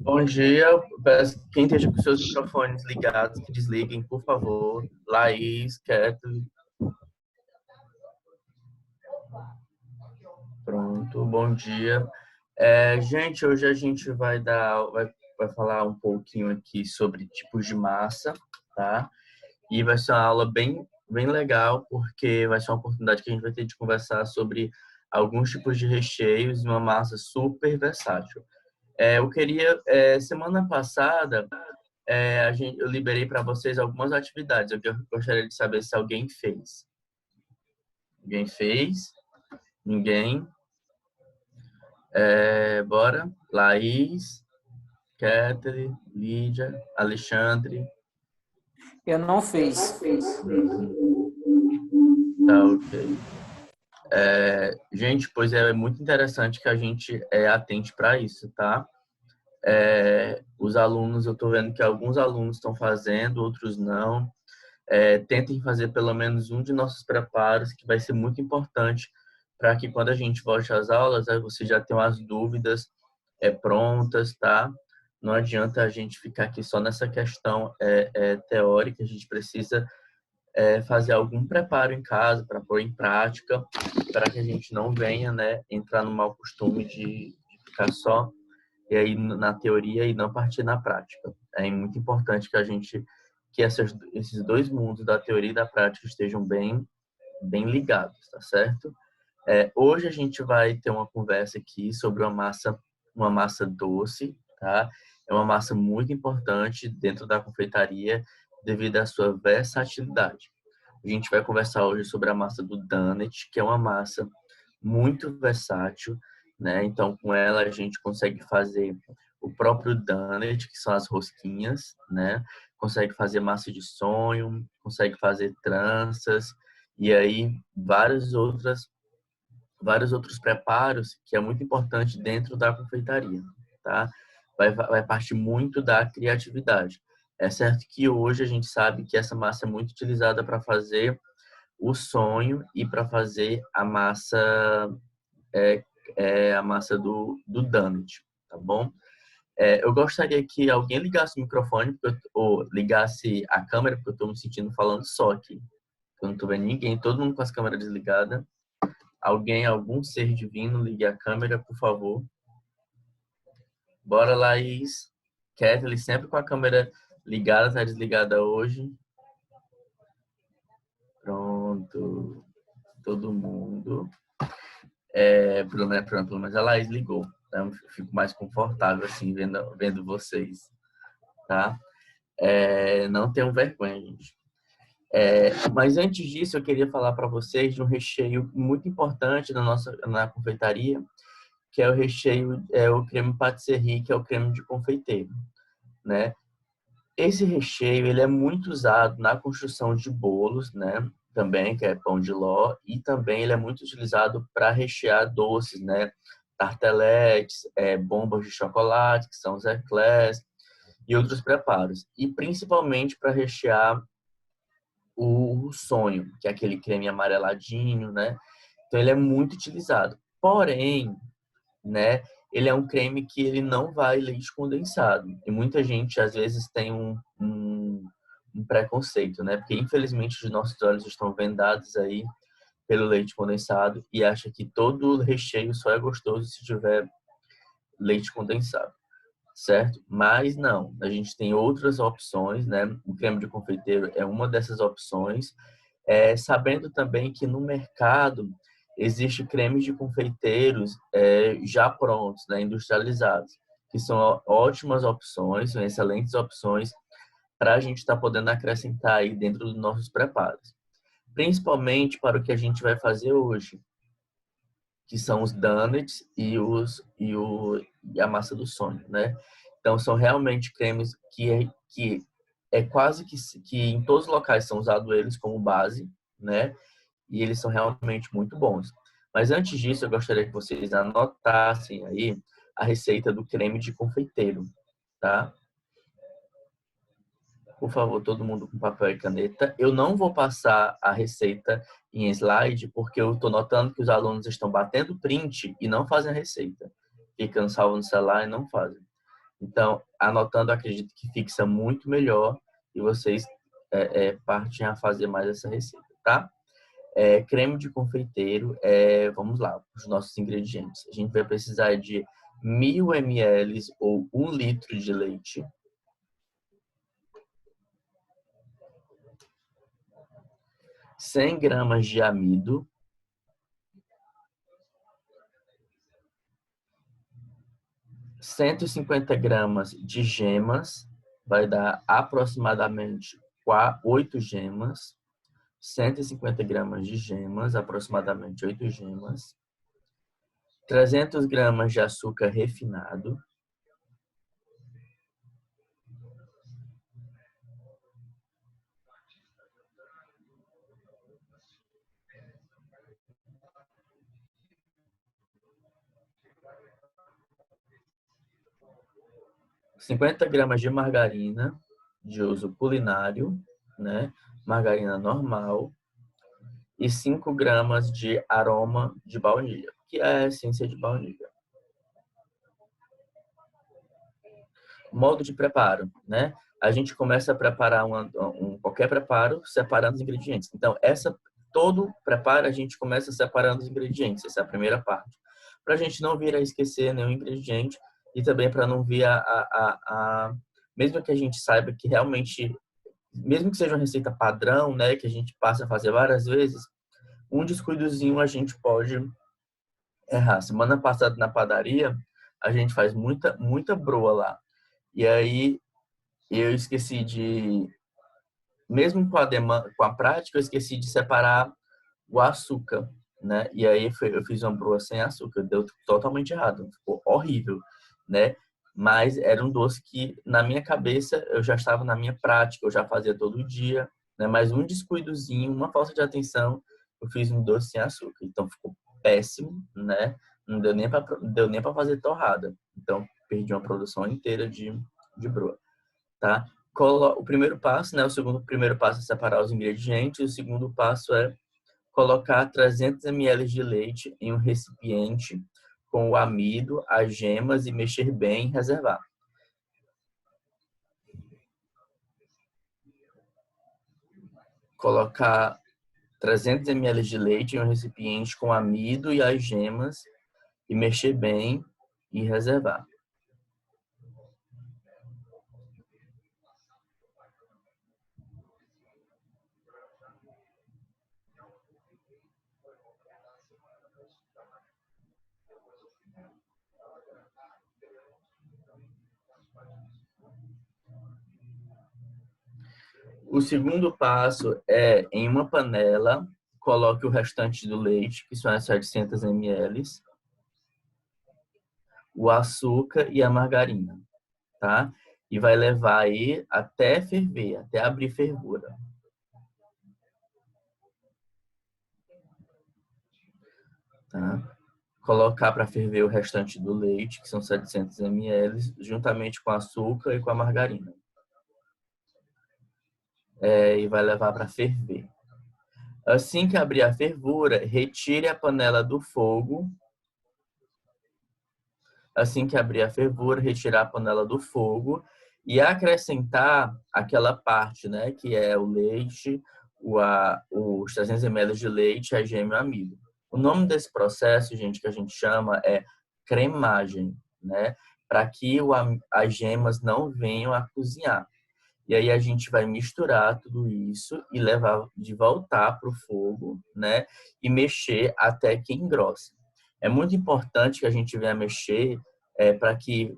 Bom dia. Peço quem esteja com seus microfones ligados, que desliguem, por favor. Laís, Kathleen. Pronto, bom dia. Gente, hoje a gente vai falar um pouquinho aqui sobre tipos de massa, tá? E vai ser uma aula bem legal, porque vai ser uma oportunidade que a gente vai ter de conversar sobre alguns tipos de recheios e uma massa super versátil. Semana passada, eu liberei para vocês algumas atividades. Eu gostaria de saber se alguém fez. Alguém fez? Ninguém? Bora. Laís, Catherine, Lídia, Alexandre. Eu não fiz. Tá, ok. Gente, pois é muito interessante que a gente atente para isso, tá? Os alunos, eu estou vendo que alguns alunos estão fazendo, outros não. Tentem fazer pelo menos um de nossos preparos, que vai ser muito importante para que quando a gente volte às aulas, aí você já tenha as dúvidas prontas, tá? Não adianta a gente ficar aqui só nessa questão teórica, a gente precisa fazer algum preparo em casa para pôr em prática, para que a gente não venha, né, entrar no mau costume de ficar só e aí na teoria e não partir na prática. É muito importante que esses dois mundos da teoria e da prática estejam bem ligados, tá certo? Hoje a gente vai ter uma conversa aqui sobre uma massa doce, tá? É uma massa muito importante dentro da confeitaria devido à sua versatilidade. A gente vai conversar hoje sobre a massa do donut, que é uma massa muito versátil, né? Então, com ela a gente consegue fazer o próprio donut, que são as rosquinhas, né? Consegue fazer massa de sonho, consegue fazer tranças e aí vários outros preparos que é muito importante dentro da confeitaria, tá? Vai partir muito da criatividade. É certo que hoje a gente sabe que essa massa é muito utilizada para fazer o sonho e para fazer é, a massa do donut, tá bom? Eu gostaria que alguém ligasse o microfone ou ligasse a câmera, porque eu estou me sentindo falando só aqui. Eu não estou vendo ninguém, todo mundo com as câmeras desligadas. Algum ser divino, ligue a câmera, por favor. Bora, Laís. Kathleen, sempre com a câmera ligada, tá desligada hoje. Pronto. Todo mundo. Pelo menos a Laís ligou. Então, eu fico mais confortável, assim, vendo vocês, tá? Não tenham vergonha, gente. Mas antes disso, eu queria falar para vocês de um recheio muito importante na confeitaria, que é o recheio, o creme patisserie, que é o creme de confeiteiro, né? Esse recheio, ele é muito usado na construção de bolos, né? Também, que é pão de ló, e também ele é muito utilizado para rechear doces, né? Tarteletes, bombas de chocolate, que são os eclairs, e outros preparos. E principalmente para rechear o sonho, que é aquele creme amareladinho, né? Então ele é muito utilizado. Porém, né, ele é um creme que ele não vai leite condensado. E muita gente às vezes tem um preconceito, né? Porque infelizmente os nossos olhos estão vendados aí pelo leite condensado e acha que todo recheio só é gostoso se tiver leite condensado, certo? Mas não, a gente tem outras opções, né? O creme de confeiteiro é uma dessas opções, sabendo também que no mercado existe cremes de confeiteiros já prontos, né? Industrializados, que são ótimas opções, são excelentes opções para a gente estar podendo acrescentar aí dentro dos nossos preparos. Principalmente para o que a gente vai fazer hoje, que são os donuts e a massa do sonho, né? Então, são realmente cremes que é quase que em todos os locais são usados eles como base, né? E eles são realmente muito bons. Mas antes disso, eu gostaria que vocês anotassem aí a receita do creme de confeiteiro, tá? Por favor, todo mundo com papel e caneta. Eu não vou passar a receita em slide, porque eu estou notando que os alunos estão batendo print e não fazem a receita. Ficam salvo no celular e não fazem. Então, anotando, acredito que fixa muito melhor e vocês partem a fazer mais essa receita, tá? Creme de confeiteiro, vamos lá, os nossos ingredientes. A gente vai precisar de 1.000 ml ou 1 litro de leite, 100 gramas de amido, 150 gramas de gemas, vai dar aproximadamente 8 gemas, 150 gramas de gemas, aproximadamente 8 gemas, 300 gramas de açúcar refinado, 50 gramas de margarina de uso culinário, né? Margarina normal, e 5 gramas de aroma de baunilha, que é a essência de baunilha. Modo de preparo, né? A gente começa a preparar qualquer preparo separando os ingredientes. Então, todo preparo a gente começa separando os ingredientes. Essa é a primeira parte. Para a gente não vir a esquecer nenhum ingrediente e também para não vir mesmo que a gente saiba que realmente, mesmo que seja uma receita padrão, né, que a gente passa a fazer várias vezes, um descuidozinho a gente pode errar. Semana passada na padaria, a gente faz muita broa lá. E aí eu esqueci mesmo com a prática, eu esqueci de separar o açúcar, né? E aí eu fiz uma broa sem açúcar, deu totalmente errado, ficou horrível, né? Mas era um doce que, na minha cabeça, eu já estava na minha prática, eu já fazia todo dia, né? Mas um descuidozinho, uma falta de atenção, eu fiz um doce sem açúcar. Então ficou péssimo, né? Não deu nem para fazer torrada. Então perdi uma produção inteira de broa, tá? O primeiro passo, né? O primeiro passo é separar os ingredientes. O segundo passo é colocar 300 ml de leite em um recipiente com o amido, as gemas e mexer bem e reservar. Colocar 300 ml de leite em um recipiente com o amido e as gemas e mexer bem e reservar. O segundo passo é, em uma panela, coloque o restante do leite, que são as 700 ml, o açúcar e a margarina, tá? E vai levar aí até ferver, até abrir fervura. Tá? Colocar para ferver o restante do leite, que são 700 ml, juntamente com o açúcar e com a margarina. E vai levar para ferver. Assim que abrir a fervura, retire a panela do fogo. Assim que abrir a fervura, retirar a panela do fogo e acrescentar aquela parte, né, que é o leite, os 300 ml de leite, a gema e o amido. O nome desse processo, gente, que a gente chama é cremagem, né, para que as gemas não venham a cozinhar. E aí a gente vai misturar tudo isso e levar de voltar para o fogo, né, e mexer até que engrosse. É muito importante que a gente venha mexer para que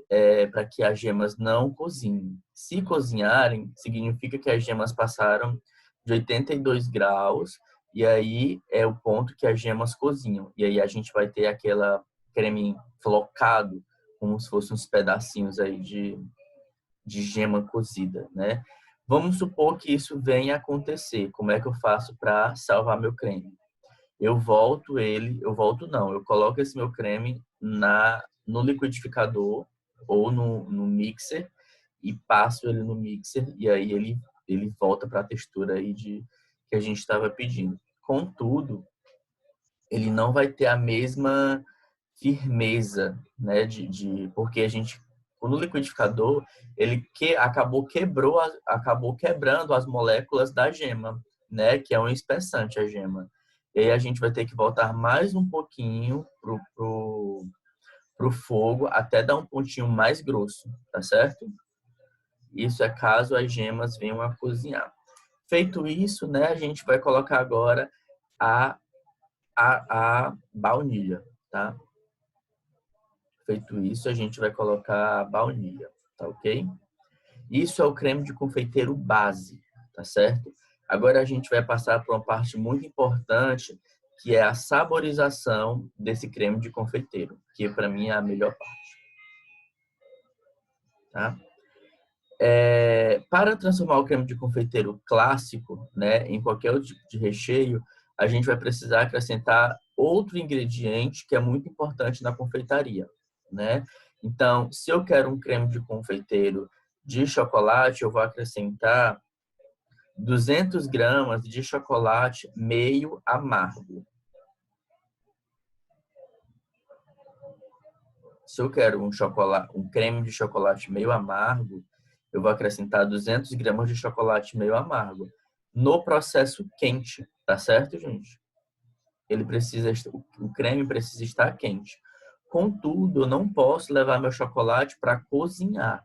as gemas não cozinhem. Se cozinharem, significa que as gemas passaram de 82 graus e aí é o ponto que as gemas cozinham. E aí a gente vai ter aquela creme flocado, como se fossem uns pedacinhos aí de gema cozida, né? Vamos supor que isso venha a acontecer. Como é que eu faço para salvar meu creme? Eu coloco esse meu creme no liquidificador ou no mixer e passo ele no mixer e aí ele volta para a textura aí que a gente estava pedindo. Contudo, ele não vai ter a mesma firmeza, né, porque a gente no liquidificador, acabou quebrando as moléculas da gema, né? Que é um espessante a gema. E aí a gente vai ter que voltar mais um pouquinho pro fogo até dar um pontinho mais grosso, tá certo? Isso é caso as gemas venham a cozinhar. Feito isso, né? A gente vai colocar agora a baunilha, tá? Feito isso, a gente vai colocar a baunilha, tá ok? Isso é o creme de confeiteiro base, tá certo? Agora a gente vai passar por uma parte muito importante, que é a saborização desse creme de confeiteiro, que para mim é a melhor parte, tá? Para transformar o creme de confeiteiro clássico, né, em qualquer outro tipo de recheio, a gente vai precisar acrescentar outro ingrediente que é muito importante na confeitaria, né? Então, se eu quero um creme de confeiteiro de chocolate, eu vou acrescentar 200 gramas de chocolate meio amargo. Se eu quero um creme de chocolate meio amargo, eu vou acrescentar 200 gramas de chocolate meio amargo no processo quente, tá certo, gente? O creme precisa estar quente. Contudo, eu não posso levar meu chocolate para cozinhar,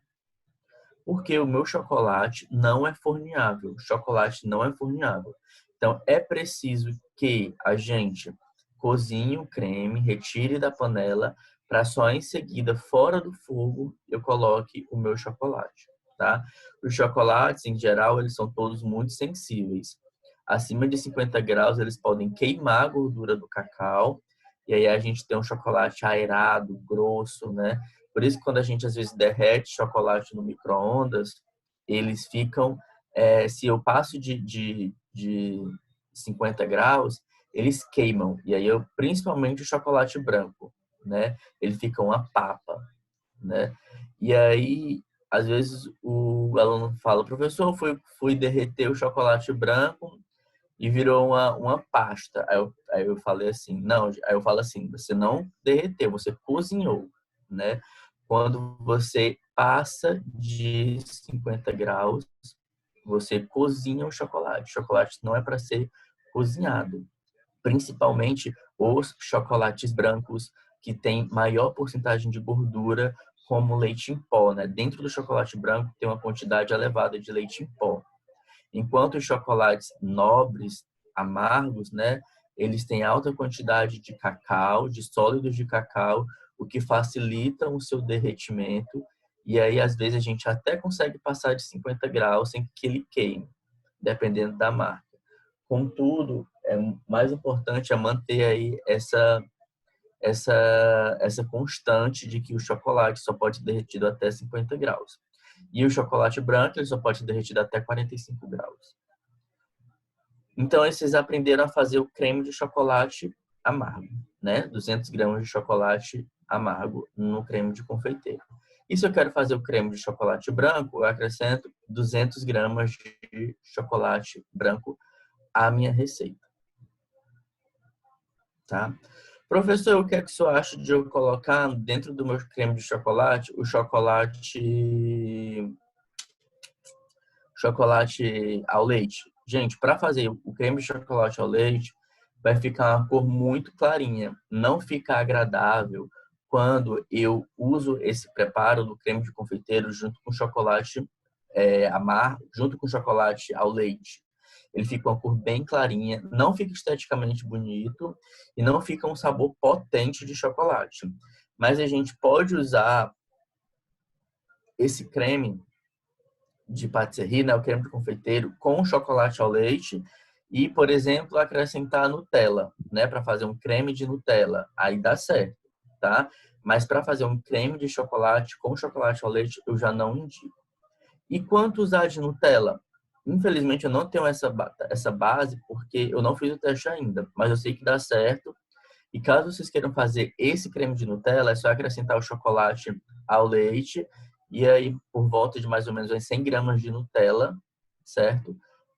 porque o meu chocolate não é forneável. O chocolate não é forneável. Então, é preciso que a gente cozinhe o creme, retire da panela, para só em seguida, fora do fogo, eu coloque o meu chocolate, tá? Os chocolates, em geral, eles são todos muito sensíveis. Acima de 50 graus, eles podem queimar a gordura do cacau, e aí a gente tem um chocolate aerado, grosso, né? Por isso, quando a gente às vezes derrete chocolate no micro-ondas, eles ficam, se eu passo de 50 graus, eles queimam. E aí, principalmente o chocolate branco, né? Ele fica uma papa, né? E aí, às vezes, o aluno fala, professor, fui derreter o chocolate branco e virou uma pasta. Aí eu falei assim, não, aí eu falo assim, você não derreteu, você cozinhou, né? Quando você passa de 50 graus, você cozinha o chocolate. O chocolate não é para ser cozinhado. Principalmente os chocolates brancos que têm maior porcentagem de gordura, como leite em pó, né? Dentro do chocolate branco tem uma quantidade elevada de leite em pó. Enquanto os chocolates nobres, amargos, né, eles têm alta quantidade de cacau, de sólidos de cacau, o que facilita o seu derretimento. E aí, às vezes, a gente até consegue passar de 50 graus sem que ele queime, dependendo da marca. Contudo, mais importante é manter aí essa constante de que o chocolate só pode ser derretido até 50 graus. E o chocolate branco ele só pode ser derretido até 45 graus. Então, vocês aprenderam a fazer o creme de chocolate amargo, né? 200 gramas de chocolate amargo no creme de confeiteiro. E se eu quero fazer o creme de chocolate branco, eu acrescento 200 gramas de chocolate branco à minha receita, tá? Professor, o que é que o senhor acha de eu colocar dentro do meu creme de chocolate o chocolate ao leite? Gente, para fazer o creme de chocolate ao leite, vai ficar uma cor muito clarinha. Não fica agradável quando eu uso esse preparo do creme de confeiteiro junto com chocolate amargo, junto com chocolate ao leite. Ele fica uma cor bem clarinha, não fica esteticamente bonito e não fica um sabor potente de chocolate. Mas a gente pode usar esse creme de patisserie, né, o creme de confeiteiro, com chocolate ao leite e, por exemplo, acrescentar Nutella, né, para fazer um creme de Nutella. Aí dá certo, tá? Mas para fazer um creme de chocolate com chocolate ao leite, eu já não indico. E quanto usar de Nutella? Infelizmente, eu não tenho essa base porque eu não fiz o teste ainda, mas eu sei que dá certo. E caso vocês queiram fazer esse creme de Nutella, é só acrescentar o chocolate ao leite e aí por volta de mais ou menos 100 gramas de Nutella, certo?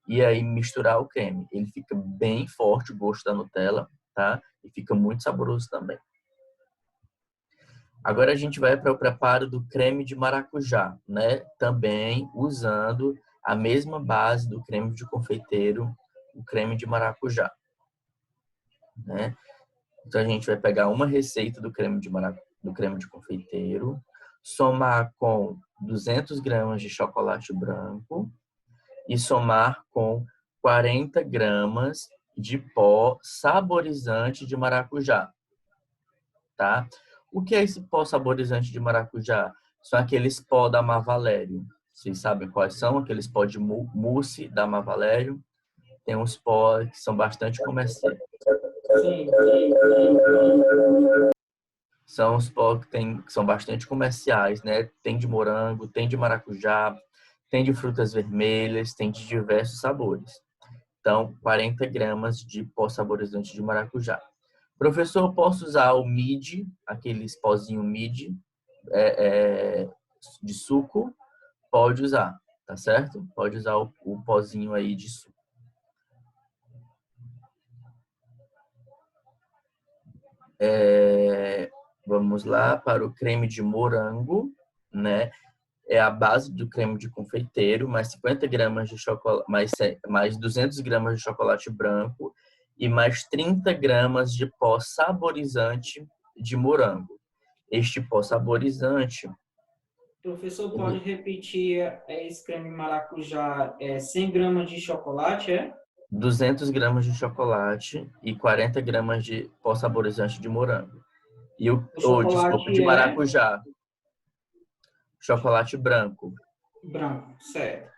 E aí misturar o creme. Ele fica bem forte o gosto da Nutella, tá? E fica muito saboroso também. Agora a gente vai para o preparo do creme de maracujá, né? Também usando a mesma base do creme de confeiteiro, o creme de maracujá, né? Então a gente vai pegar uma receita do do creme de confeiteiro, somar com 200 gramas de chocolate branco e somar com 40 gramas de pó saborizante de maracujá, tá? O que é esse pó saborizante de maracujá? São aqueles pó da Mavalério. Vocês sabem quais são? Aqueles pó de mousse da Mavalério. Tem uns pó que são bastante comerciais. Sim. São os pó que são bastante comerciais, né? Tem de morango, tem de maracujá, tem de frutas vermelhas, tem de diversos sabores. Então, 40 gramas de pó saborizante de maracujá. Professor, eu posso usar o MID, aqueles pozinho MID de suco? Pode usar, tá certo? Pode usar o pozinho aí de suco. Vamos lá para o creme de morango, né? É a base do creme de confeiteiro, mais 50 gramas de chocolate, mais 200 gramas de chocolate branco e mais 30 gramas de pó saborizante de morango. Este pó saborizante, Professor, pode repetir esse creme maracujá, 100 gramas de chocolate, é? 200 gramas de chocolate e 40 gramas de pó saborizante de morango. O Desculpa, de chocolate é maracujá, chocolate branco. branco, certo.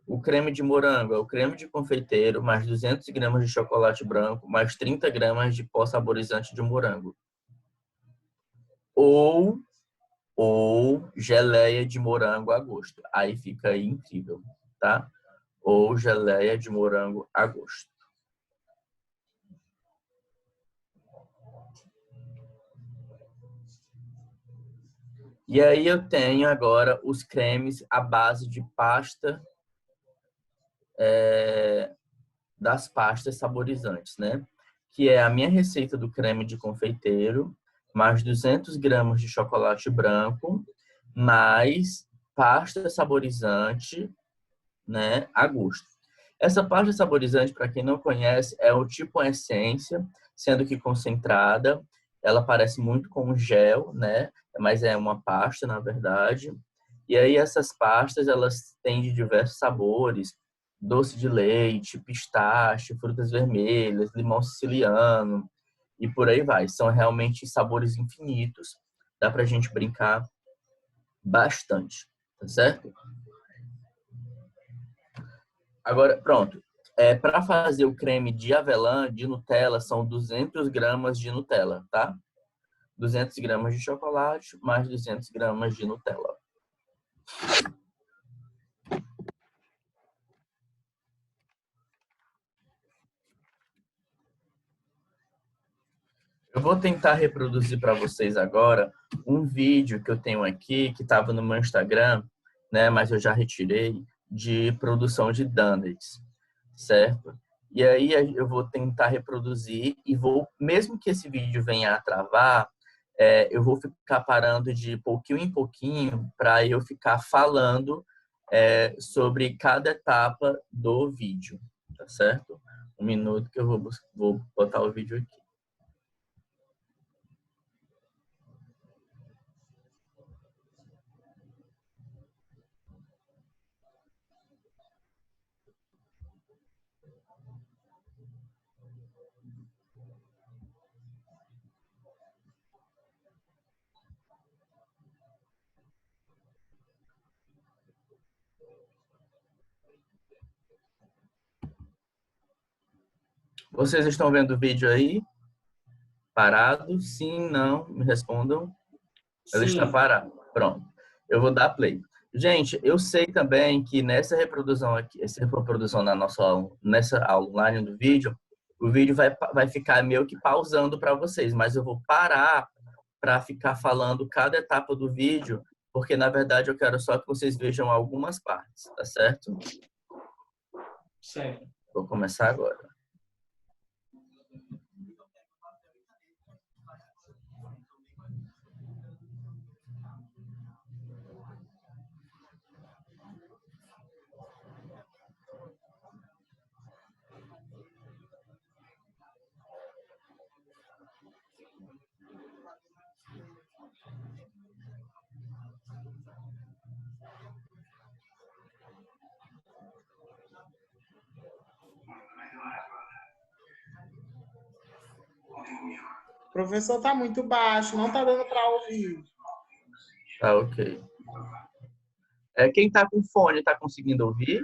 O creme de morango é o creme de confeiteiro, mais 200 gramas de chocolate branco, mais 30 gramas de pó saborizante de morango. Ou, ou geleia de morango a gosto. Aí fica aí incrível, tá? Ou geleia de morango a gosto. E aí eu tenho agora os cremes à base de pasta, das pastas saborizantes, né? Que é a minha receita do creme de confeiteiro, mais 200 gramas de chocolate branco, mais pasta saborizante, né? A gosto. Essa pasta saborizante, para quem não conhece, é o tipo essência, sendo que concentrada. Ela parece muito com um gel, né? Mas é uma pasta, na verdade. E aí essas pastas, elas têm de diversos sabores, doce de leite, pistache, frutas vermelhas, limão siciliano e por aí vai. São realmente sabores infinitos. Dá pra gente brincar bastante, tá certo? Agora, pronto. Para fazer o creme de avelã, de Nutella, são 200 gramas de Nutella, tá? 200 gramas de chocolate, mais 200 gramas de Nutella. Eu vou tentar reproduzir para vocês agora um vídeo que eu tenho aqui, que estava no meu Instagram, né? Mas eu já retirei, de produção de donuts, certo? E aí eu vou tentar reproduzir e vou, mesmo que esse vídeo venha a travar, eu vou ficar parando de pouquinho em pouquinho para eu ficar falando sobre cada etapa do vídeo, tá certo? Um minuto que eu vou botar o vídeo aqui. Vocês estão vendo o vídeo aí? Parado? Sim, não? Me respondam. Ele está Sim. parado. Pronto. Eu vou dar play. Gente, eu sei também que nessa reprodução aqui, essa reprodução na nossa aula, nessa aula online do vídeo, o vídeo vai ficar meio que pausando para vocês, mas eu vou parar para ficar falando cada etapa do vídeo, porque na verdade eu quero só que vocês vejam algumas partes, tá certo? Certo. Vou começar agora. Professor, tá muito baixo, não tá dando para ouvir. Tá, ok. Quem tá com fone, tá conseguindo ouvir?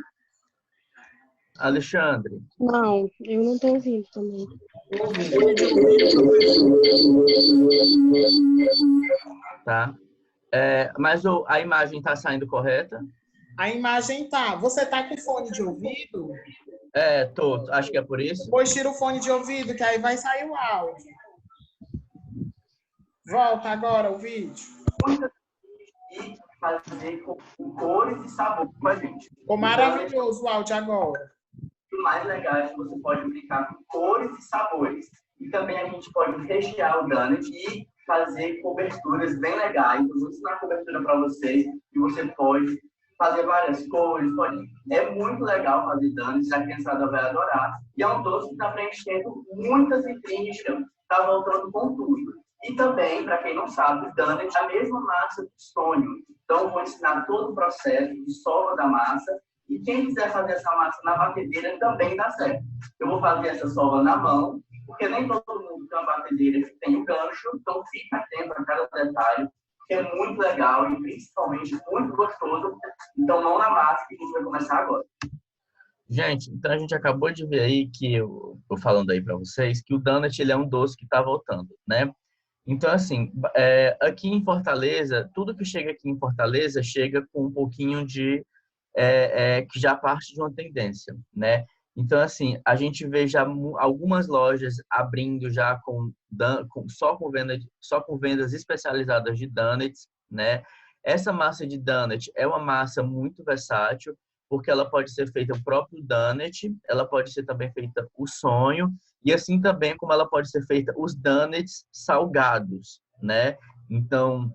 Alexandre? Não, eu não tô ouvindo também. Fone de ouvido, professor. Tá. Mas a imagem tá saindo correta? A imagem tá. Você tá com fone de ouvido? Tô. Acho que é por isso. Pois tira o fone de ouvido, que aí vai sair o áudio. Volta agora o vídeo. E fazer com cores e sabor com a gente. Ficou maravilhoso o áudio agora. O mais legal é que você pode brincar com cores e sabores. E também a gente pode rechear o donut e fazer coberturas bem legais. Eu vou ensinar a cobertura para vocês e você pode fazer várias cores. É muito legal fazer donuts, a criançada vai adorar. E é um doce que está preenchendo muitas vitrines, está voltando com tudo. E também, para quem não sabe, o donut é a mesma massa do sonho. Então, eu vou ensinar todo o processo de sova da massa. E quem quiser fazer essa massa na batedeira também dá certo. Eu vou fazer essa sova na mão, porque nem todo mundo tem uma batedeira que tem o gancho, então fica atento a cada detalhe, que é muito legal e principalmente muito gostoso. Então, mão na massa, que a gente vai começar agora. Gente, então a gente acabou de ver aí que eu tô falando aí para vocês que o donut ele é um doce que está voltando, né? Então, assim, aqui em Fortaleza, tudo que chega aqui em Fortaleza chega com um pouquinho de que já parte de uma tendência, né? Então, assim, a gente vê já algumas lojas abrindo já só com vendas especializadas de donuts, né? Essa massa de donut é uma massa muito versátil, porque ela pode ser feita o próprio donut, ela pode ser também feita o sonho, e assim também como ela pode ser feita os donuts salgados, né? Então,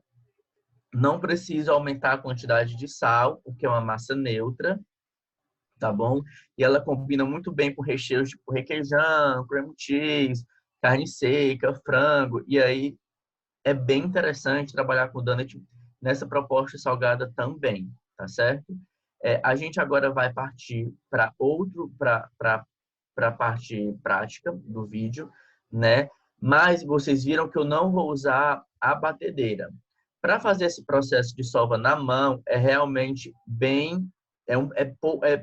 não precisa aumentar a quantidade de sal, porque é uma massa neutra, tá bom? E ela combina muito bem com recheios tipo requeijão, cream cheese, carne seca, frango. E aí é bem interessante trabalhar com donut nessa proposta salgada também, tá certo? A gente agora vai partir para a parte prática do vídeo, né? Mas vocês viram que eu não vou usar a batedeira. Para fazer esse processo de sova na mão, é realmente bem...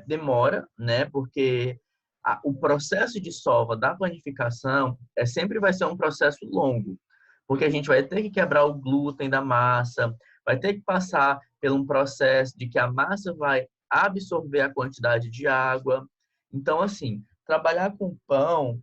demora, né? Porque o processo de sova da panificação sempre vai ser um processo longo. Porque a gente vai ter que quebrar o glúten da massa, vai ter que passar por um processo de que a massa vai absorver a quantidade de água. Então, assim, trabalhar com pão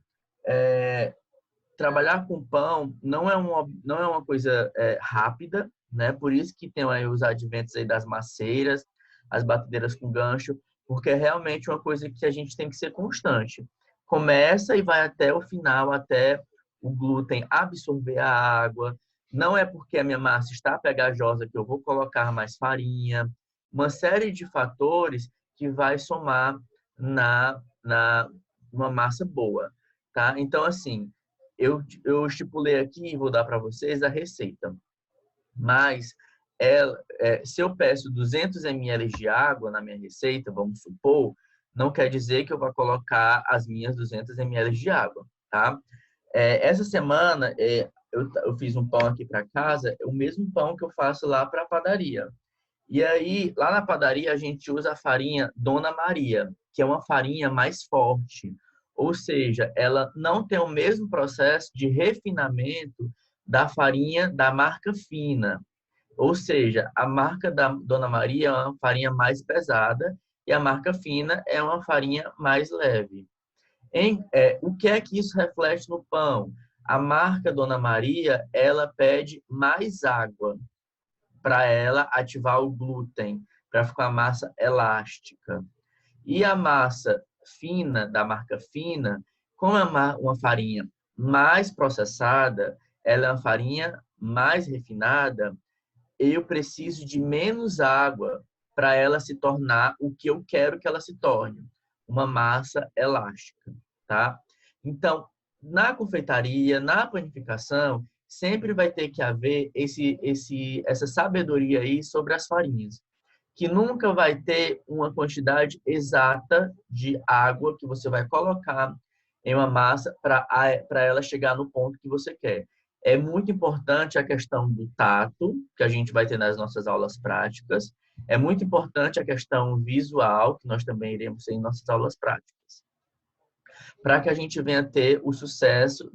não é uma coisa rápida, né? Por isso que tem aí os adventos aí das maceiras, as batedeiras com gancho, porque é realmente uma coisa que a gente tem que ser constante. Começa e vai até o final, até o glúten absorver a água. Não é porque a minha massa está pegajosa que eu vou colocar mais farinha. Uma série de fatores que vai somar numa massa boa, tá? Então, assim, eu estipulei aqui e vou dar para vocês a receita. Mas se eu peço 200 ml de água na minha receita, vamos supor, não quer dizer que eu vou colocar as minhas 200 ml de água, tá? Essa semana eu fiz um pão aqui para casa, o mesmo pão que eu faço lá para a padaria. E aí, lá na padaria, a gente usa a farinha Dona Maria, que é uma farinha mais forte. Ou seja, ela não tem o mesmo processo de refinamento da farinha da marca fina. Ou seja, a marca da Dona Maria é uma farinha mais pesada e a marca fina é uma farinha mais leve. O que é que isso reflete no pão? A marca Dona Maria, ela pede mais água para ela ativar o glúten, para ficar a massa elástica. E a massa fina, da marca fina, como é uma farinha mais processada, ela é uma farinha mais refinada, eu preciso de menos água para ela se tornar o que eu quero que ela se torne, uma massa elástica, tá? Então, na confeitaria, na panificação, sempre vai ter que haver essa sabedoria aí sobre as farinhas, que nunca vai ter uma quantidade exata de água que você vai colocar em uma massa para ela chegar no ponto que você quer. É muito importante a questão do tato, que a gente vai ter nas nossas aulas práticas. É muito importante a questão visual, que nós também iremos ter em nossas aulas práticas. Para que a gente venha ter o sucesso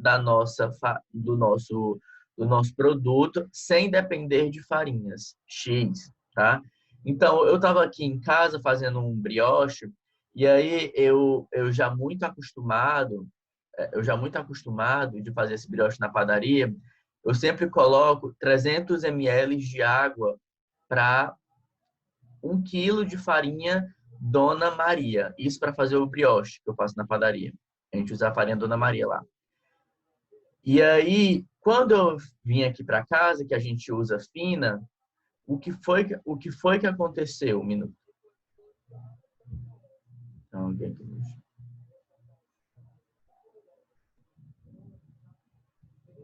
do nosso produto sem depender de farinhas X, tá? Então, eu estava aqui em casa fazendo um brioche e aí eu já muito acostumado de fazer esse brioche na padaria, eu sempre coloco 300 ml de água para 1 quilo de farinha Dona Maria. Isso para fazer o brioche que eu faço na padaria. A gente usa a farinha Dona Maria lá. E aí, quando eu vim aqui para casa, que a gente usa fina, o que foi que aconteceu? Um minuto. Então, alguém aqui.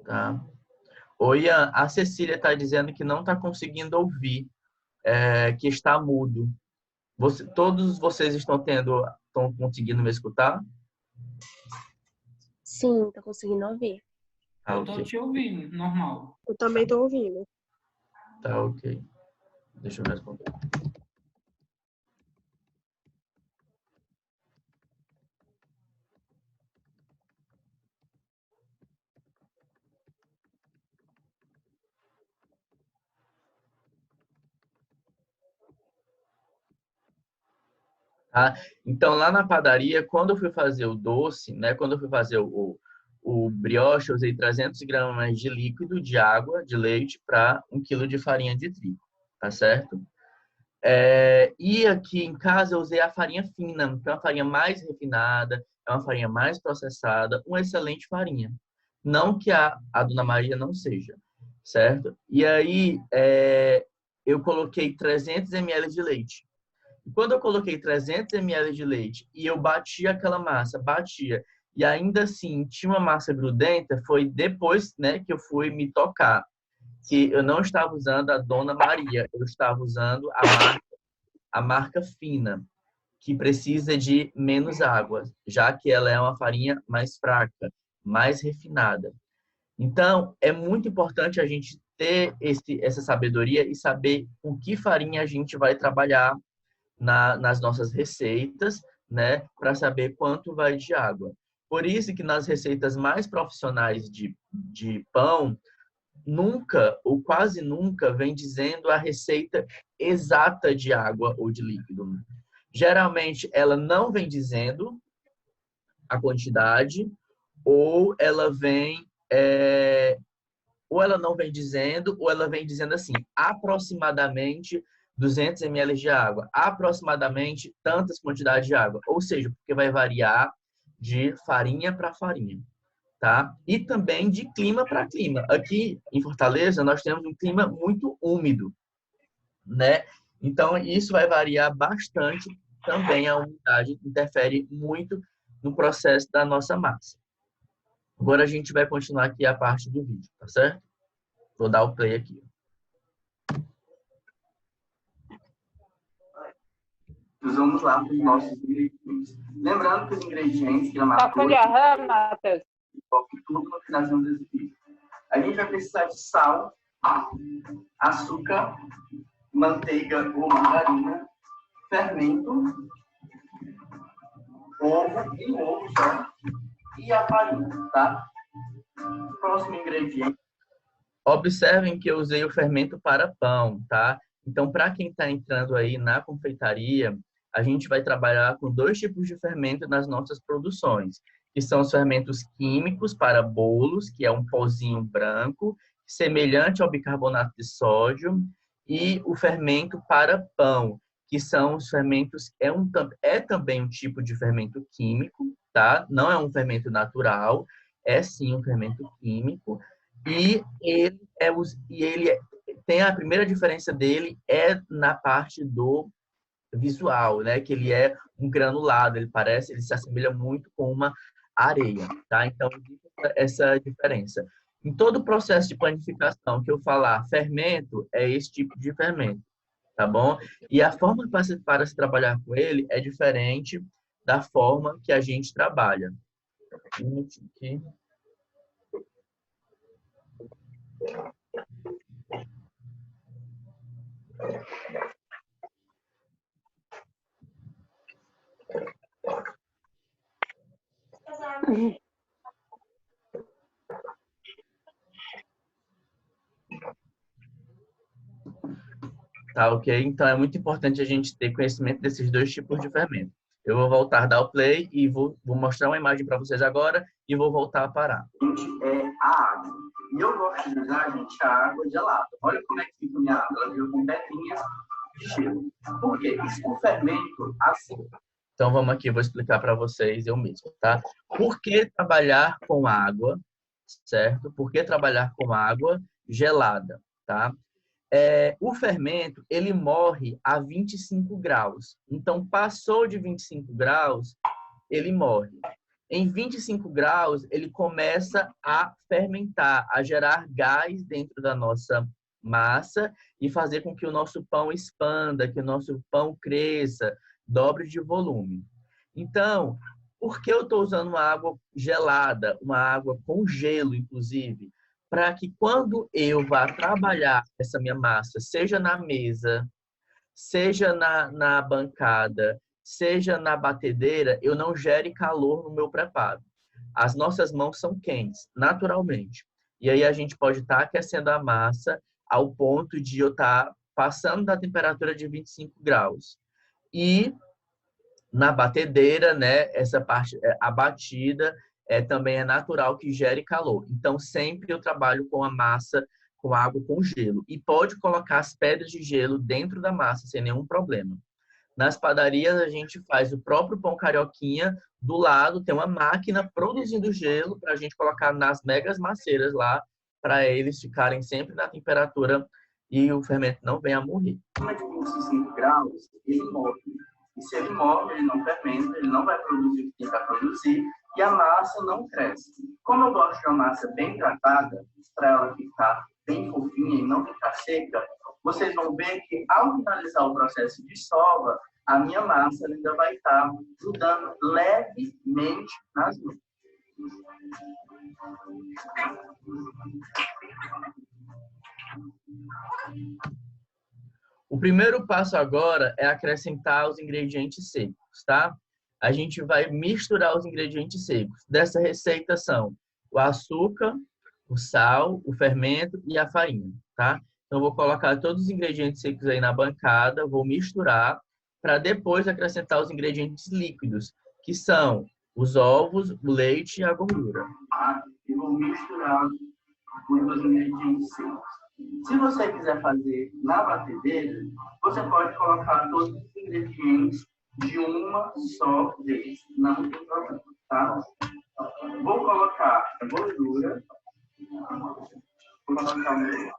Tá. Oi, Ian, a Cecília está dizendo que não está conseguindo ouvir, que está mudo. Todos vocês estão conseguindo me escutar? Sim, tô conseguindo ouvir. Tá, Eu tô ok. te ouvindo, normal. Eu também tô ouvindo. Tá, ok. Deixa eu responder. Tá? Então, lá na padaria, quando eu fui fazer o doce, né, quando eu fui fazer o brioche, eu usei 300 gramas de líquido de água, de leite, para 1 quilo de farinha de trigo, tá certo? E aqui em casa eu usei a farinha fina, que é uma farinha mais refinada, é uma farinha mais processada, uma excelente farinha. Não que a Dona Maria não seja, certo? E aí eu coloquei 300 ml de leite. E quando eu coloquei 300 ml de leite e eu batia aquela massa, e ainda assim tinha uma massa grudenta, foi depois, né, que eu fui me tocar, que eu não estava usando a Dona Maria, eu estava usando a marca fina, que precisa de menos água, já que ela é uma farinha mais fraca, mais refinada. Então, é muito importante a gente ter essa sabedoria e saber com que farinha a gente vai trabalhar nas nossas receitas, né, para saber quanto vai de água. Por isso que nas receitas mais profissionais de pão, nunca ou quase nunca vem dizendo a receita exata de água ou de líquido. Geralmente ela não vem dizendo a quantidade ou ela vem ou ela não vem dizendo ou ela vem dizendo assim, aproximadamente 200 ml de água, aproximadamente tantas quantidades de água, ou seja, porque vai variar de farinha para farinha. Tá? E também de clima para clima. Aqui em Fortaleza, nós temos um clima muito úmido, né? Então, isso vai variar bastante também. A umidade interfere muito no processo da nossa massa. Agora, a gente vai continuar aqui a parte do vídeo, tá certo? Vou dar o play aqui. Vamos lá para os nossos ingredientes. Lembrando que os ingredientes, gramatura, tudo no finalzinho desse vídeo. A gente vai precisar de sal, açúcar, manteiga ou margarina, fermento, ovo só, e a farinha, tá? Próximo ingrediente. Observem que eu usei o fermento para pão, tá? Então, para quem está entrando aí na confeitaria, a gente vai trabalhar com 2 tipos de fermento nas nossas produções, que são os fermentos químicos para bolos, que é um pozinho branco, semelhante ao bicarbonato de sódio, e o fermento para pão, que são os fermentos, é também um tipo de fermento químico, tá? Não é um fermento natural, é sim um fermento químico, e ele tem a primeira diferença dele é na parte do visual, né? Que ele é um granulado, ele se assemelha muito com uma areia, tá? Então, essa diferença. Em todo o processo de panificação que eu falar fermento, é esse tipo de fermento, tá bom? E a forma para se trabalhar com ele é diferente da forma que a gente trabalha. Um minutinho aqui. Tá, ok? Então, é muito importante a gente ter conhecimento desses dois tipos de fermento. Eu vou voltar a dar o play e vou mostrar uma imagem para vocês agora e vou voltar a parar. Gente, é a água. E eu gosto de usar, gente, a água gelada. Olha como é que fica a minha água. Ela fica com pedrinhas de gelo. Por quê? O fermento, assim. Então, vamos aqui, eu vou explicar para vocês eu mesmo, tá? Por que trabalhar com água, certo? Por que trabalhar com água gelada, tá? O fermento, ele morre a 25 graus. Então, passou de 25 graus, ele morre. Em 25 graus, ele começa a fermentar, a gerar gás dentro da nossa massa e fazer com que o nosso pão expanda, que o nosso pão cresça, dobre de volume. Então, por que eu estou usando uma água gelada, uma água com gelo, inclusive? Para que quando eu vá trabalhar essa minha massa, seja na mesa, seja na bancada, seja na batedeira, eu não gere calor no meu preparo. As nossas mãos são quentes, naturalmente. E aí a gente pode estar aquecendo a massa ao ponto de eu estar passando da temperatura de 25 graus. E na batedeira, né, essa parte, a batida, também é natural que gere calor. Então, sempre eu trabalho com a massa, com água com gelo. E pode colocar as pedras de gelo dentro da massa, sem nenhum problema. Nas padarias, a gente faz o próprio pão carioquinha. Do lado, tem uma máquina produzindo gelo para a gente colocar nas megas maceiras lá, para eles ficarem sempre na temperatura e o fermento não venha a morrer. Acima de 25 graus, ele morre. E se ele morre, ele não fermenta, ele não vai produzir o que tem para produzir e a massa não cresce. Como eu gosto de uma massa bem tratada, para ela ficar bem fofinha e não ficar seca, vocês vão ver que ao finalizar o processo de sova, a minha massa ainda vai estar grudando levemente nas mãos. O primeiro passo agora é acrescentar os ingredientes secos, tá? A gente vai misturar os ingredientes secos. Dessa receita são o açúcar, o sal, o fermento e a farinha, tá? Então, eu vou colocar todos os ingredientes secos aí na bancada, vou misturar para depois acrescentar os ingredientes líquidos, que são os ovos, o leite e a gordura. E vou misturar os ingredientes secos. Se você quiser fazer na batedeira, você pode colocar todos os ingredientes de uma só vez. Não tem problema, tá? Vou colocar a gordura. Vou colocar o leite.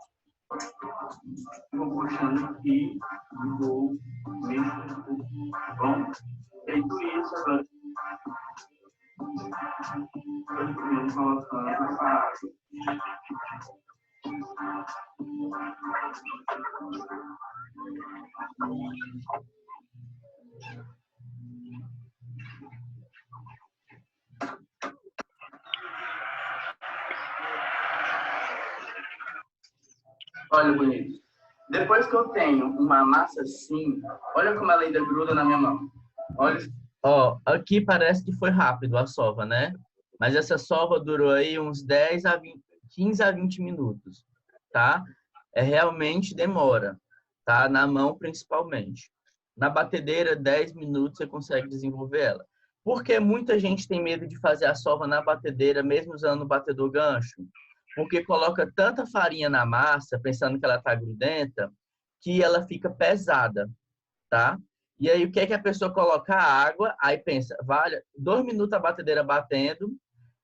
Vou puxando aqui e vou misturando. Bom, feito isso, agora eu primeiro colocando essa água. Olha, bonito. Depois que eu tenho uma massa assim, olha como ela ainda gruda na minha mão. Olha. Ó, aqui parece que foi rápido a sova, né? Mas essa sova durou aí uns 15 a 20 minutos, tá? Realmente demora, tá? Na mão, principalmente. Na batedeira, 10 minutos você consegue desenvolver ela. Porque muita gente tem medo de fazer a sova na batedeira, mesmo usando o batedor gancho. Porque coloca tanta farinha na massa, pensando que ela tá grudenta, que ela fica pesada, tá? E aí, o que é que a pessoa coloca? A água, aí pensa, vale 2 minutos a batedeira batendo,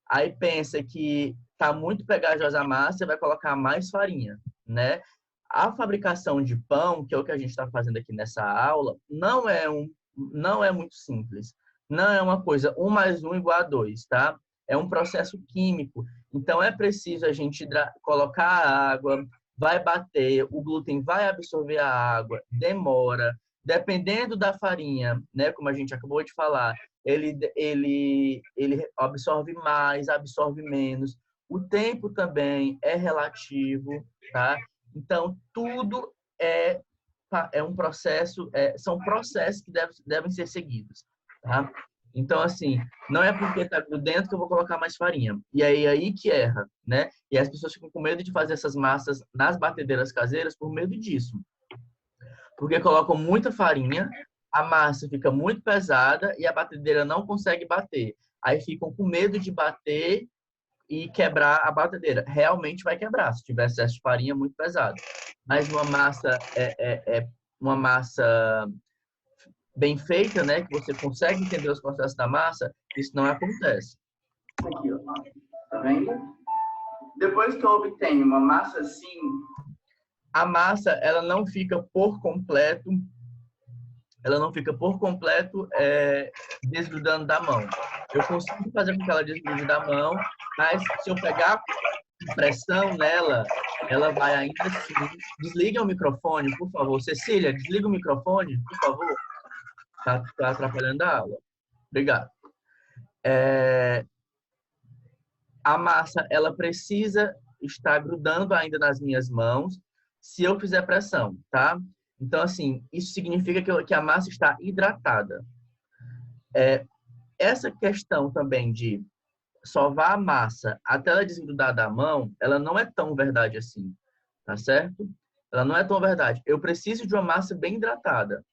aí pensa que tá muito pegajosa a massa, vai colocar mais farinha, né? A fabricação de pão, que é o que a gente está fazendo aqui nessa aula, não é muito simples. Não é uma coisa 1 mais 1 igual a 2, tá? É um processo químico. Então, é preciso a gente colocar a água, vai bater, o glúten vai absorver a água, demora. Dependendo da farinha, né, como a gente acabou de falar, ele absorve mais, absorve menos. O tempo também é relativo, tá? Então, tudo é um processo, são processos que devem ser seguidos, tá? Então, assim, não é porque tá grudento que eu vou colocar mais farinha. E aí que erra, né? E as pessoas ficam com medo de fazer essas massas nas batedeiras caseiras por medo disso. Porque colocam muita farinha, a massa fica muito pesada e a batedeira não consegue bater. Aí ficam com medo de bater e quebrar a batedeira. Realmente vai quebrar, se tiver excesso de farinha muito pesado. Mas uma massa bem feita, né, que você consegue entender os processos da massa, isso não acontece. Aqui, ó. Tá vendo? Depois que eu obtenho uma massa assim, a massa ela não fica por completo desgrudando da mão. Eu consigo fazer com que ela desgrude da mão, mas se eu pegar pressão nela, ela vai ainda assim. Desliga o microfone, por favor. Cecília, desliga o microfone, por favor. Tá atrapalhando a aula. Obrigado. A massa, ela precisa estar grudando ainda nas minhas mãos se eu fizer pressão, tá? Então, assim, isso significa que a massa está hidratada. Essa questão também de sovar a massa até ela desgrudar da mão, ela não é tão verdade assim, tá certo? Ela não é tão verdade. Eu preciso de uma massa bem hidratada.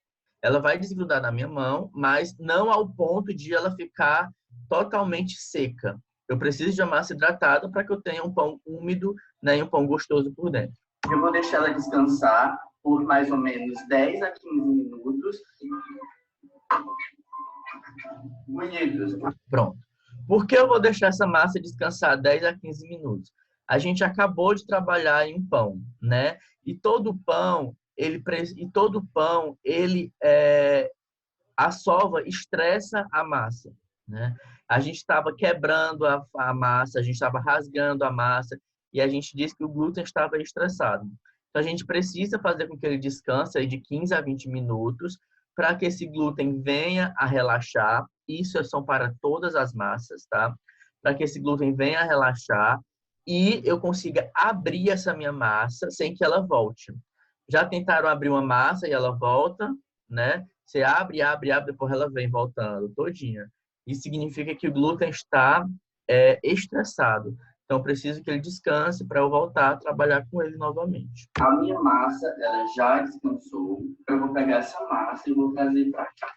Ela vai desgrudar da minha mão, mas não ao ponto de ela ficar totalmente seca. Eu preciso de uma massa hidratada para que eu tenha um pão úmido, né, e um pão gostoso por dentro. Eu vou deixar ela descansar por mais ou menos 10 a 15 minutos. Bonitos. Pronto. Por que eu vou deixar essa massa descansar 10 a 15 minutos? A gente acabou de trabalhar em um pão, né? E todo pão, a sova estressa a massa, né? A gente estava quebrando a massa, a gente estava rasgando a massa e a gente disse que o glúten estava estressado. Então, a gente precisa fazer com que ele descanse aí de 15 a 20 minutos para que esse glúten venha a relaxar. Isso são para todas as massas, tá? Para que esse glúten venha a relaxar e eu consiga abrir essa minha massa sem que ela volte. Já tentaram abrir uma massa e ela volta, né? Você abre, depois ela vem voltando todinha. Isso significa que o glúten está estressado. Então, eu preciso que ele descanse para eu voltar a trabalhar com ele novamente. A minha massa, ela já descansou. Eu vou pegar essa massa e vou trazer para cá.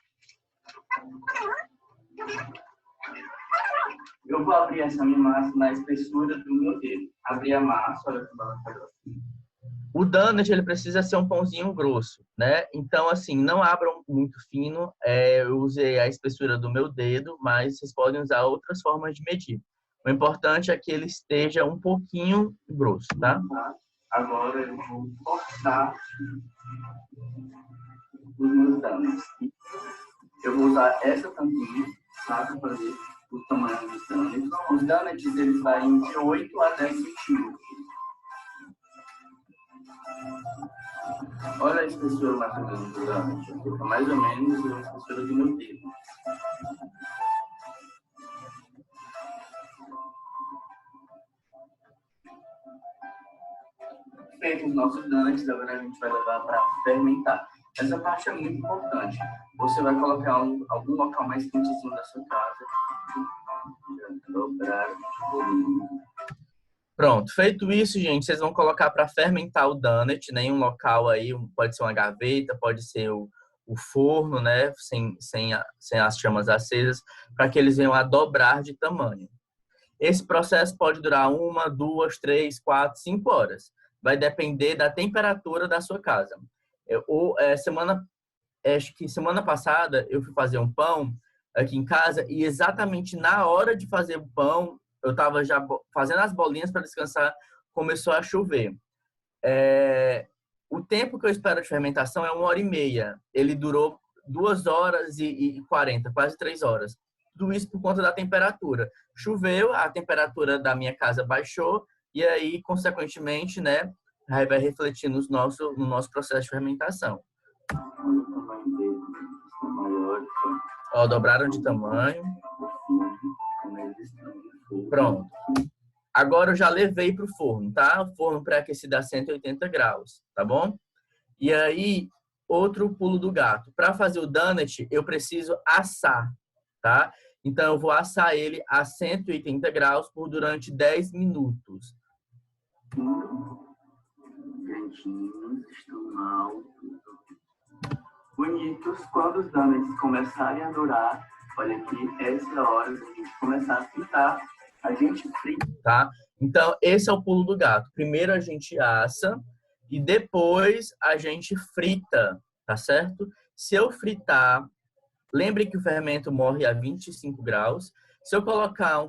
Eu vou abrir essa minha massa na espessura do meu dedo. Abrir a massa, olha como ela está grossinha. O donut, ele precisa ser um pãozinho grosso, né? Então, assim, não abram muito fino. Eu usei a espessura do meu dedo, mas vocês podem usar outras formas de medir. O importante é que ele esteja um pouquinho grosso, tá? Agora eu vou cortar os meus donuts. Eu vou usar essa tampinha, tá? Para fazer o tamanho dos donuts. Os donuts, eles variam de 8 a 10 centímetros. Olha a espessura mais ou menos do donut. Fica mais ou menos a espessura do meu dedo. Feitos os nossos donuts, agora a gente vai levar para fermentar. Essa parte é muito importante. Você vai colocar algum local mais quentezinho da sua casa. Dobrar o volume. Pronto, feito isso, gente, vocês vão colocar para fermentar o donut, né, em um local aí, pode ser uma gaveta, pode ser o forno, né, sem as chamas acesas, para que eles venham a dobrar de tamanho. Esse processo pode durar 1, 2, 3, 4, 5 horas. Vai depender da temperatura da sua casa. Acho que semana passada eu fui fazer um pão aqui em casa e exatamente na hora de fazer o pão, eu estava já fazendo as bolinhas para descansar, começou a chover. O tempo que eu espero de fermentação é 1h30. Ele durou 2 horas e 40, quase 3 horas. Tudo isso por conta da temperatura. Choveu, a temperatura da minha casa baixou e aí, consequentemente, né, aí vai refletir no nosso processo de fermentação. Ó, dobraram de tamanho. Pronto. Agora eu já levei para o forno, tá? O forno pré-aquecido a 180 graus, tá bom? E aí, outro pulo do gato. Para fazer o donut, eu preciso assar, tá? Então, eu vou assar ele a 180 graus por durante 10 minutos. Cantinhos estão altos, bonitos. Quando os donuts começarem a dourar, olha aqui, essa é a hora da gente começar a fritar. A gente frita. Tá? Então, esse é o pulo do gato. Primeiro a gente assa e depois a gente frita, tá certo? Se eu fritar, lembre que o fermento morre a 25 graus. Se eu colocar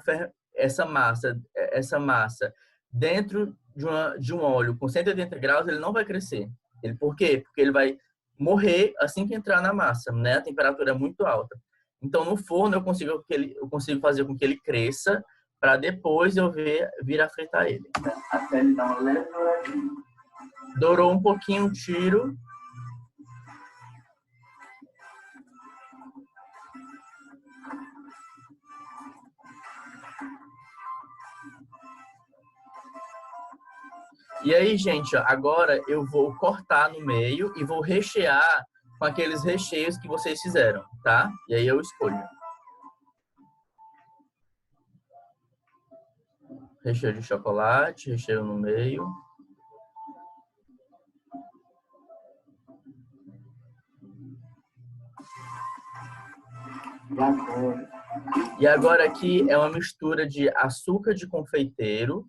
essa massa dentro de um óleo com 180 graus, ele não vai crescer. Por quê? Porque ele vai morrer assim que entrar na massa, né? A temperatura é muito alta. Então, no forno, eu consigo fazer com que ele cresça para depois eu vir a fritar ele. Até ele dar uma leve douradinha. Dourou um pouquinho o tiro. E aí, gente, ó, agora eu vou cortar no meio e vou rechear com aqueles recheios que vocês fizeram, tá? E aí eu escolho. Recheio de chocolate, recheio no meio. E agora aqui é uma mistura de açúcar de confeiteiro,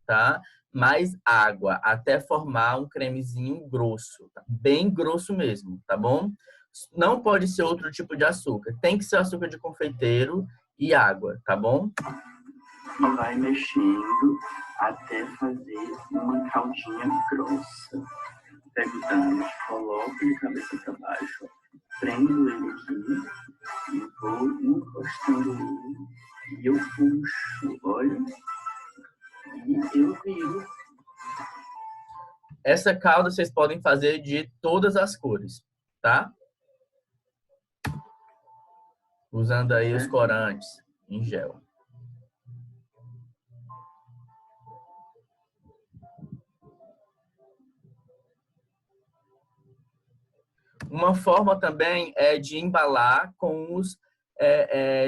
tá? Mais água, até formar um cremezinho grosso, tá? Bem grosso mesmo, tá bom? Não pode ser outro tipo de açúcar. Tem que ser açúcar de confeiteiro e água, tá bom? E vai mexendo até fazer uma caldinha grossa. Pega o donut, coloco de cabeça para baixo, prendo ele aqui e vou encostando ele. E eu puxo, olha, e eu viro. Essa calda vocês podem fazer de todas as cores, tá? Usando aí os corantes em gel. Uma forma também é de embalar com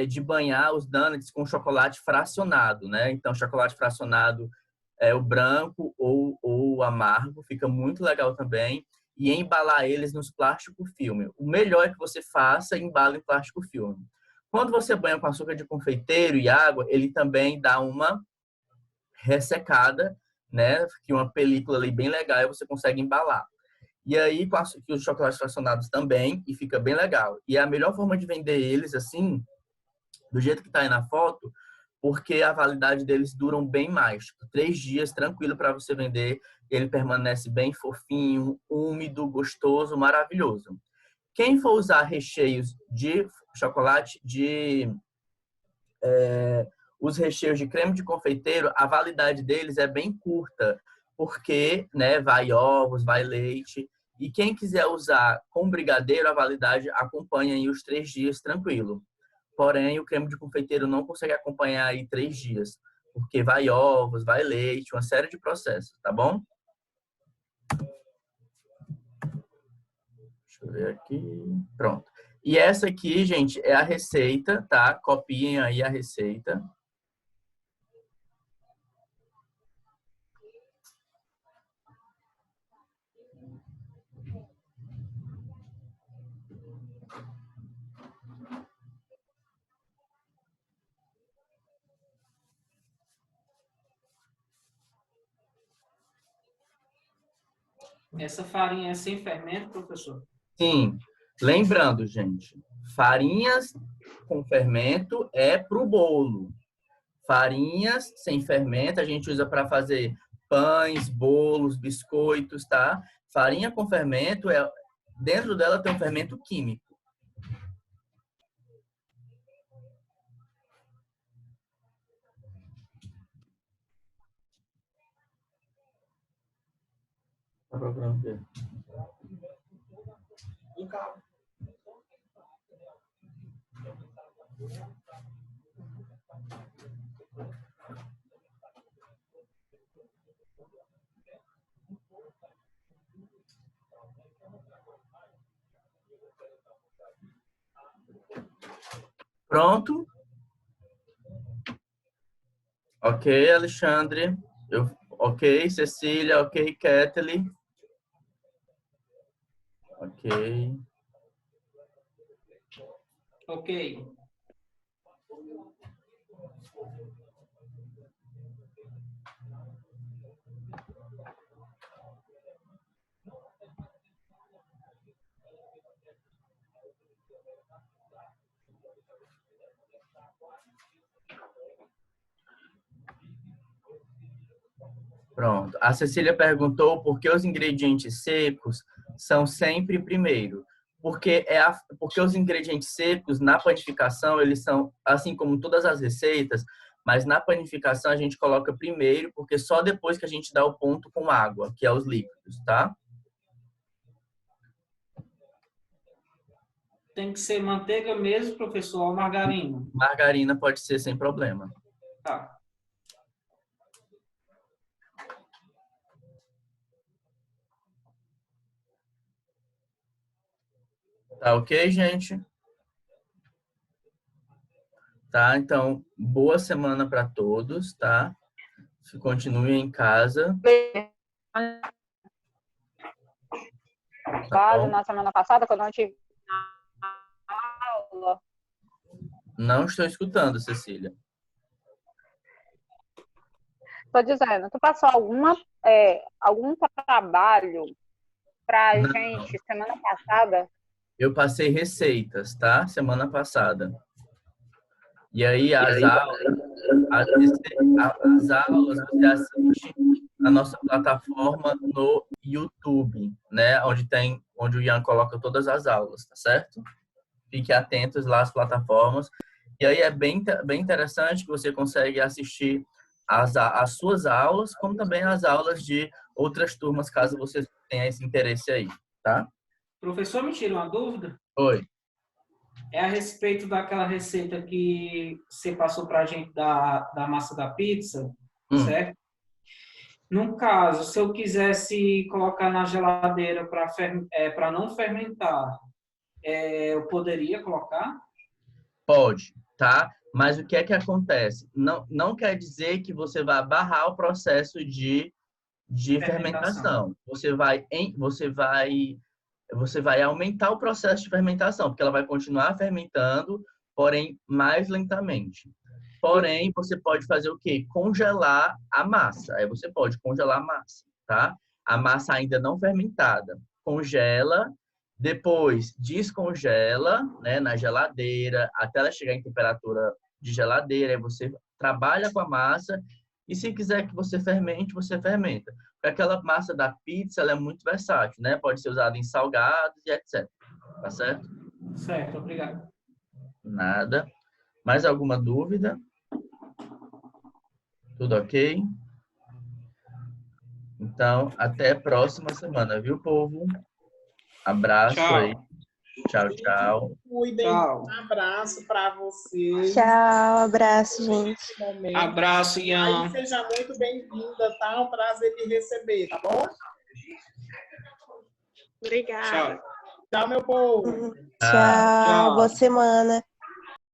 de banhar os donuts com chocolate fracionado, né? Então, chocolate fracionado é o branco ou o amargo, fica muito legal também. E embalar eles nos plástico filme. O melhor é que você faça e embala em plástico filme. Quando você banha com açúcar de confeiteiro e água, ele também dá uma ressecada, né? Fica uma película ali bem legal e você consegue embalar. E aí, com os chocolates fracionados também, e fica bem legal. E a melhor forma de vender eles, assim, do jeito que tá aí na foto, porque a validade deles duram bem mais. Tipo, 3 dias, tranquilo para você vender. Ele permanece bem fofinho, úmido, gostoso, maravilhoso. Quem for usar recheios de chocolate, os recheios de creme de confeiteiro, a validade deles é bem curta, porque, né, vai ovos, vai leite. E quem quiser usar com brigadeiro, a validade acompanha aí os 3 dias tranquilo. Porém, o creme de confeiteiro não consegue acompanhar aí 3 dias, porque vai ovos, vai leite, uma série de processos, tá bom? Deixa eu ver aqui. Pronto. E essa aqui, gente, é a receita, tá? Copiem aí a receita. Essa farinha é sem fermento, professor? Sim. Lembrando, gente, farinhas com fermento é pro bolo. Farinhas sem fermento a gente usa para fazer pães, bolos, biscoitos, tá? Farinha com fermento dentro dela tem um fermento químico. Tá procurando ver. Pronto? Ok, Alexandre. Ok, Cecília. Ok, Kathleen. Ok. Ok. Pronto. A Cecília perguntou por que os ingredientes secos são sempre primeiro. Porque os ingredientes secos na panificação, eles são, assim como todas as receitas, mas na panificação a gente coloca primeiro, porque só depois que a gente dá o ponto com água, que é os líquidos, tá? Tem que ser manteiga mesmo, professor, ou margarina? Margarina pode ser sem problema. Tá. Tá ok, gente? Tá, então, boa semana para todos, tá? Continuem em casa, tá bom? Na semana passada, quando eu não tive aula. Não estou escutando, Cecília. Tô dizendo, tu passou algum trabalho pra Não. gente semana passada? Eu passei receitas, tá? Semana passada. E aí, as aulas você assiste na nossa plataforma no YouTube, né? Onde o Ian coloca todas as aulas, tá certo? Fique atentos lá às plataformas. E aí é bem interessante que você consegue assistir as suas aulas, como também as aulas de outras turmas, caso você tenha esse interesse aí, tá? Professor, me tira uma dúvida? Oi. É a respeito daquela receita que você passou para a gente da massa da pizza, certo? No caso, se eu quisesse colocar na geladeira para não fermentar, eu poderia colocar? Pode, tá? Mas o que é que acontece? Não quer dizer que você vai barrar o processo de fermentação. Você vai aumentar o processo de fermentação, porque ela vai continuar fermentando, porém mais lentamente. Porém, você pode fazer o quê? Congelar a massa. Aí você pode congelar a massa, tá? A massa ainda não fermentada. Congela, depois descongela, né, na geladeira, até ela chegar em temperatura de geladeira. Aí você trabalha com a massa e se quiser que você fermente, você fermenta. Porque aquela massa da pizza, ela é muito versátil, né? Pode ser usada em salgados e etc. Tá certo? Certo, obrigado. Nada. Mais alguma dúvida? Tudo ok? Então, até a próxima semana, viu, povo? Abraço Tchau. aí. Tchau, tchau. Cuidem. Tchau. Um abraço para vocês. Tchau, abraço, gente. Momento. Abraço, Ian. Aí seja muito bem-vinda, tá? Um prazer te receber, tá bom? Obrigada. Tchau. Tchau, meu povo. Tchau, boa semana.